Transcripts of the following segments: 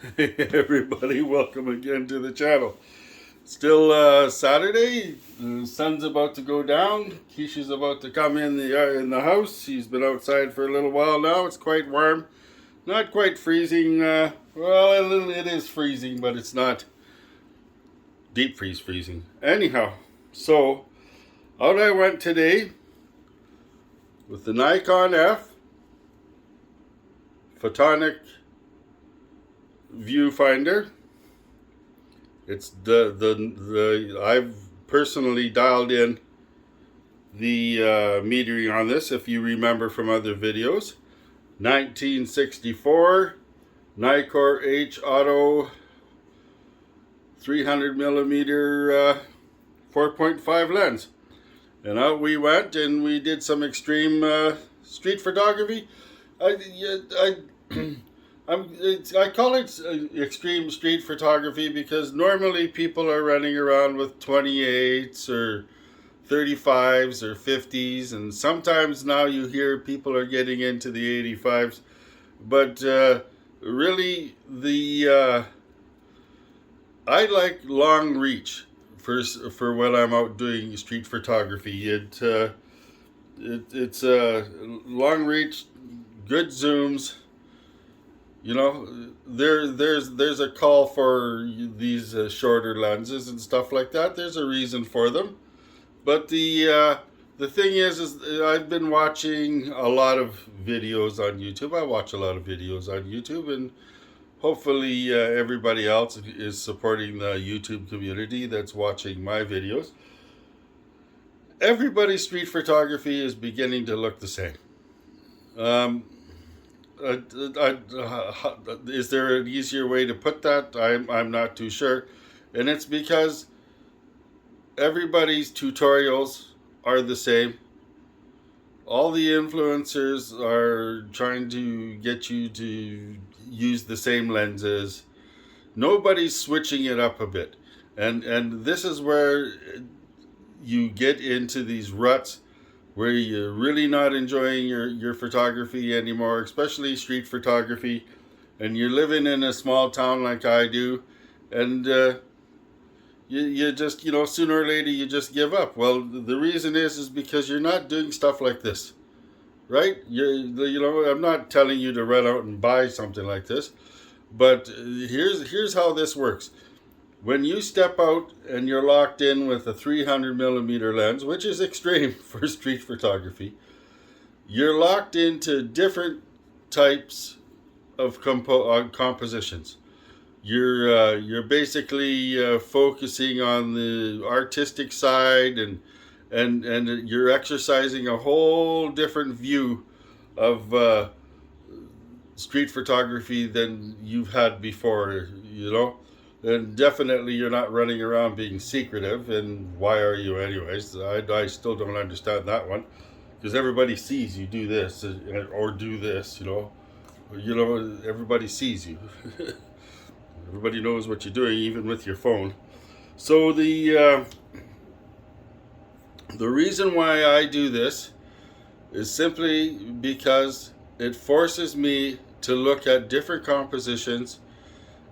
Hey everybody, welcome again to the channel. Still Saturday, the sun's about to go down. Keisha's about to come in the house. She's been outside for a little while now. It's quite warm. Not quite freezing. Well, it is freezing, but it's not deep freezing. Anyhow, so out I went today with the Nikon F photonic viewfinder. It's the I've personally dialed in the metering on this, if you remember from other videos. 1964 Nikkor H Auto 300 millimeter 4.5 lens, and out we went and we did some extreme street photography. I call it extreme street photography because normally people are running around with 28s or 35s or 50s, and sometimes now you hear people are getting into the 85s. But really, I like long reach for when I'm out doing street photography. It's long reach, good zooms. You know, there's a call for these shorter lenses and stuff like that. There's a reason for them, but the thing is I've been watching a lot of videos on YouTube. I watch a lot of videos on YouTube, and hopefully everybody else is supporting the YouTube community that's watching my videos. Everybody's street photography is beginning to look the same. Is there an easier way to put that? I'm not too sure. And it's because everybody's tutorials are the same. All the influencers are trying to get you to use the same lenses. Nobody's switching it up a bit. And this is where you get into these ruts where you're really not enjoying your photography anymore, especially street photography, and you're living in a small town like I do, and you just, sooner or later you just give up. Well, the reason is because you're not doing stuff like this, right? I'm not telling you to run out and buy something like this, but here's how this works. When you step out and you're locked in with a 300 millimeter lens, which is extreme for street photography, you're locked into different types of compositions. You're basically focusing on the artistic side, and you're exercising a whole different view of street photography than you've had before, And definitely you're not running around being secretive, and why are you anyways? I still don't understand that one, because everybody sees you do this or do this, everybody sees you. Everybody knows what you're doing, even with your phone. So the reason why I do this is simply because it forces me to look at different compositions.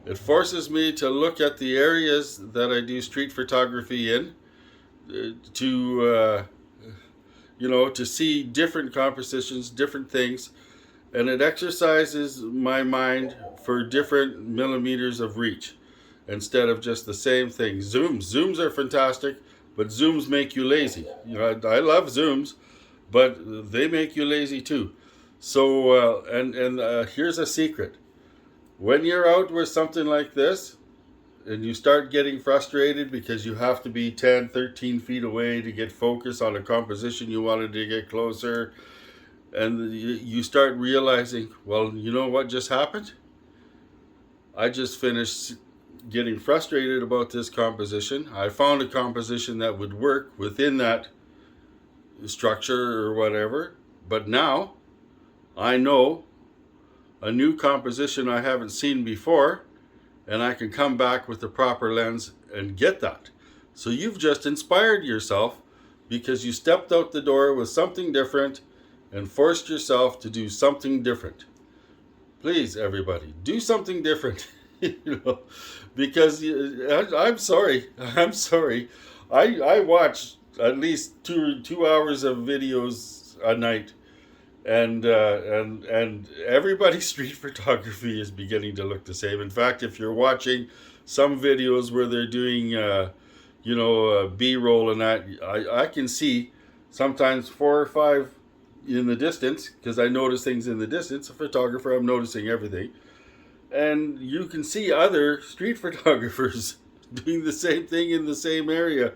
It forces me to look at the areas that I do street photography in, to see different compositions, different things, and it exercises my mind for different millimeters of reach instead of just the same thing. Zooms are fantastic, but zooms make you lazy. I love zooms, but they make you lazy too. So, here's a secret. When you're out with something like this and you start getting frustrated because you have to be 10, 13 feet away to get focus on a composition you wanted to get closer, and you start realizing, well, you know what just happened? I just finished getting frustrated about this composition. I found a composition that would work within that structure or whatever, but now I know a new composition I haven't seen before, and I can come back with the proper lens and get that. So you've just inspired yourself because you stepped out the door with something different and forced yourself to do something different. Please, everybody, do something different. you know, because I'm sorry, I'm sorry. I watch at least two hours of videos a night, and everybody's street photography is beginning to look the same. In fact, if you're watching some videos where they're doing, B-roll and that, I can see sometimes four or five in the distance because I notice things in the distance. A photographer, I'm noticing everything, and you can see other street photographers doing the same thing in the same area.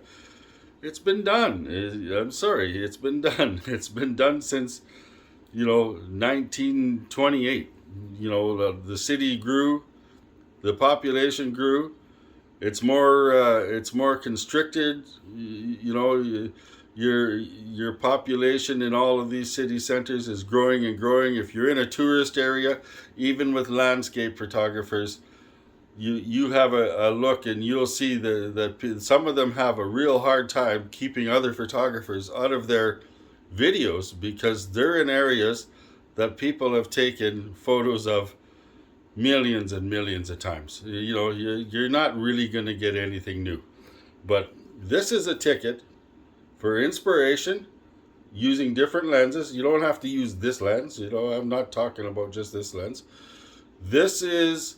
It's been done. I'm sorry, it's been done. It's been done since 1928. The city grew, the population grew. It's more constricted. Your population in all of these city centers is growing and growing. If you're in a tourist area, even with landscape photographers, you have a look and you'll see that some of them have a real hard time keeping other photographers out of their videos because they're in areas that people have taken photos of millions and millions of times. You're not really going to get anything new. But this is a ticket for inspiration using different lenses. You don't have to use this lens. I'm not talking about just this lens. This is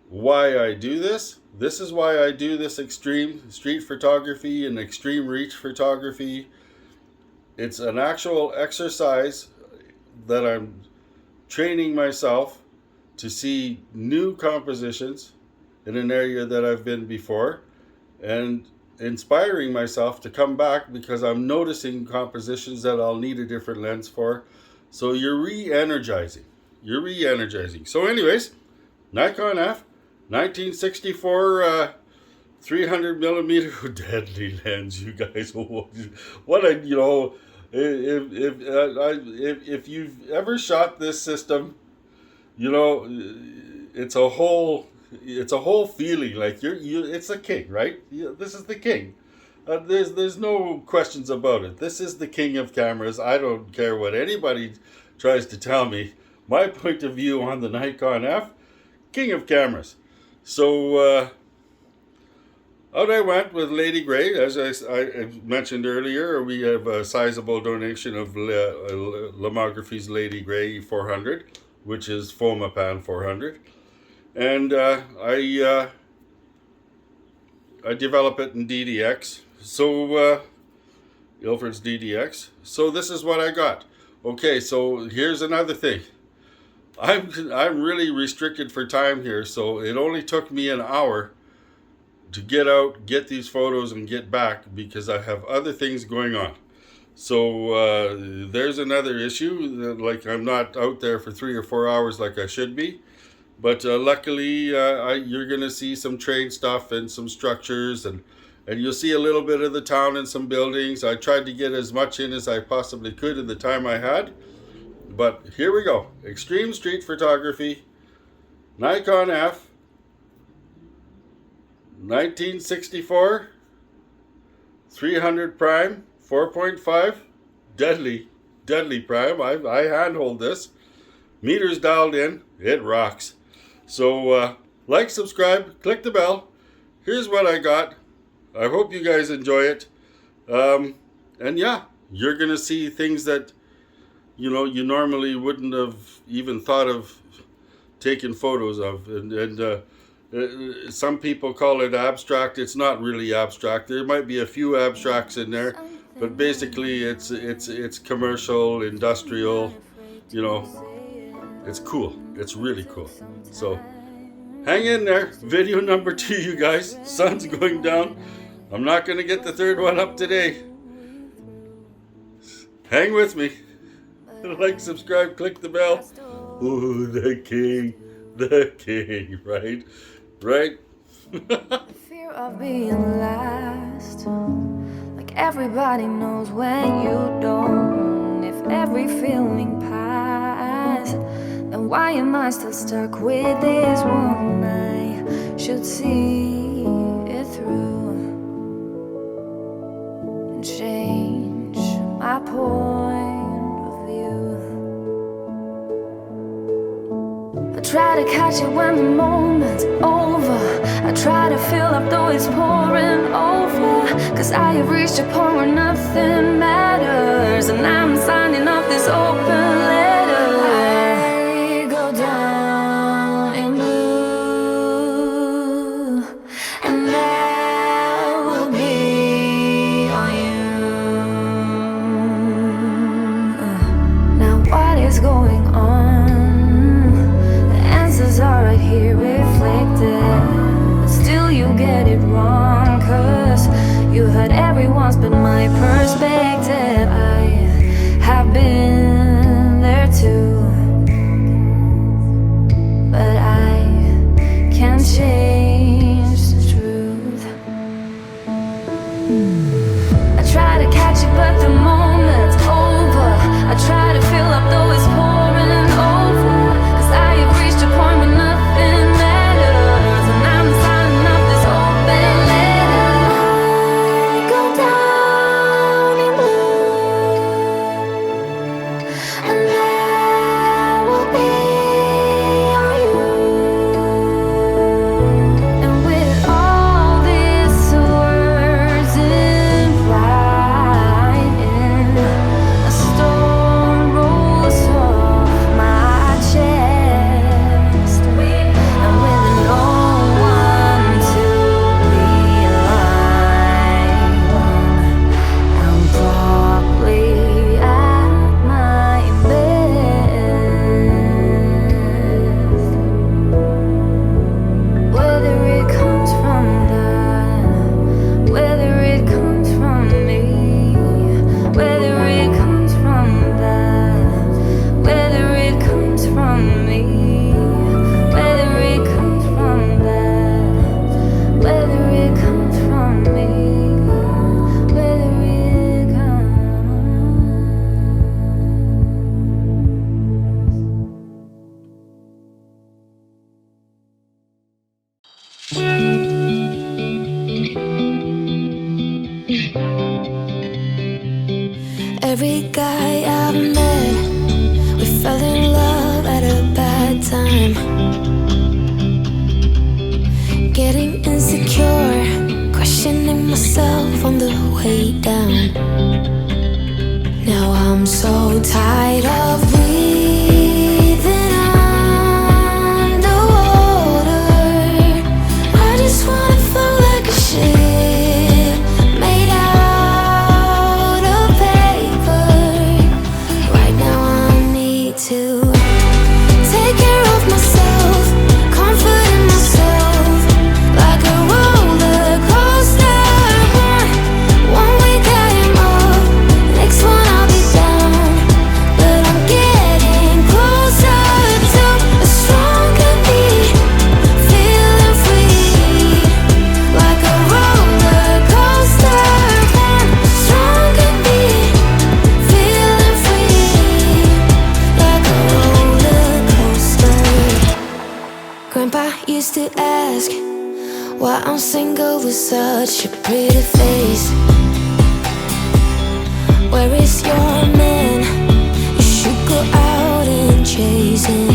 why I do this. This is why I do this extreme street photography and extreme reach photography. It's an actual exercise that I'm training myself to see new compositions in an area that I've been before, and inspiring myself to come back because I'm noticing compositions that I'll need a different lens for. So you're re-energizing. So anyways, Nikon F, 1964 300 millimeter deadly lens. You guys, what a if you've ever shot this system, it's a whole feeling like it's a king, right? This is the king. There's no questions about it. This is the king of cameras. I don't care what anybody tries to tell me. My point of view on the Nikon F, king of cameras. So out I went with Lady Grey. As I mentioned earlier, we have a sizable donation of Lomography's Lady Grey 400, which is Fomapan 400. And I develop it in DDX. So Ilford's DDX. So this is what I got. Okay, so here's another thing. I'm really restricted for time here, so it only took me an hour to get out, get these photos, and get back because I have other things going on. So there's another issue. Like I'm not out there for 3 or 4 hours like I should be. But luckily, you're going to see some train stuff and some structures, and you'll see a little bit of the town and some buildings. I tried to get as much in as I possibly could in the time I had. But here we go. Extreme street photography. Nikon F. 1964. 300 prime. 4.5. Deadly prime. I handhold this. Meters dialed in. It rocks. So like, subscribe, click the bell. Here's what I got. I hope you guys enjoy it. And yeah, you're going to see things that you normally wouldn't have even thought of taking photos of. And some people call it abstract. It's not really abstract. There might be a few abstracts in there, but basically it's commercial, industrial, It's cool. It's really cool. So hang in there. Video number 2, you guys. Sun's going down. I'm not going to get the third one up today. Hang with me. Like, subscribe, click the bell. Ooh, the king, right? The fear of being last, like everybody knows when you don't. If every feeling passed, then why am I still stuck with this one? I should see it through and change my point of view. But try to catch it when the moment's over. I try to fill up though it's pouring over. Cause I have reached a point where nothing matters, and I'm signing off this open letter. I go down in blue, and that will be on you. Now what is going on? Are right here reflected, but still you get it wrong. Cause you heard everyone's but my perspective. I have been there too, but I can't change the truth. I try to catch it but the moment's over. I try to fill up though it's pouring over. Cause I have reached a point where nothing matters, and I'm signing up this open letter. I go down in blue, and that will be on you. And with all these words in writing, a storm rolls off my chest, and with no one to rely on, I'm probably at my best. Whether it comes from that, whether it comes from me, whether it comes from that, whether it comes from me, whether it comes from that, whether it comes from me, whether it comes. Every guy I've met, we fell in love at a bad time. Getting insecure, questioning myself on the way down. Now I'm so tired of breathing underwater. I just wanna float like a ship made out of paper. Right now I need to take care of myself, comfort in myself, like a roller coaster. One week I am up, next one I'll be down. But I'm getting closer to a stronger me, feeling free, like a roller coaster. One stronger me, feeling free, like a roller coaster. Grandpa used to ask why I'm single with such a pretty face. Where is your man? You should go out and chase him.